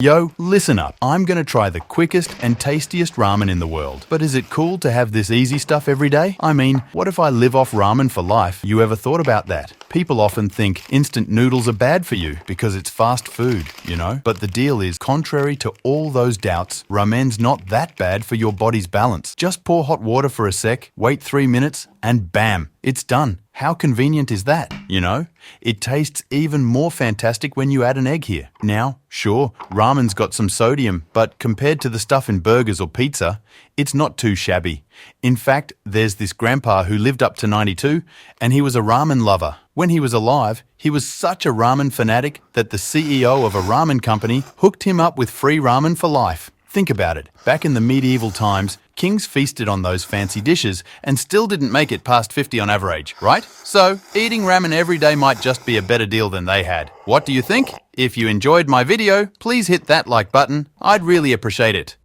Yo, listen up. I'm gonna try the quickest and tastiest ramen in the world. But is it cool to have this easy stuff every day? I mean, what if I live off ramen for life? You ever thought about that? People often think instant noodles are bad for you because it's fast food, you know? But the deal is, contrary to all those doubts, ramen's not that bad for your body's balance. Just pour hot water for a sec, wait 3 minutes, and bam, it's done. How convenient is that, you know? It tastes even more fantastic when you add an egg here. Now, sure, ramen's got some sodium, but compared to the stuff in burgers or pizza, it's not too shabby. In fact, there's this grandpa who lived up to 92, and he was a ramen lover. When he was alive, he was such a ramen fanatic that the CEO of a ramen company hooked him up with free ramen for life. Think about it. Back in the medieval times, kings feasted on those fancy dishes and still didn't make it past 50 on average, right? So, eating ramen every day might just be a better deal than they had. What do you think? If you enjoyed my video, please hit that like button. I'd really appreciate it.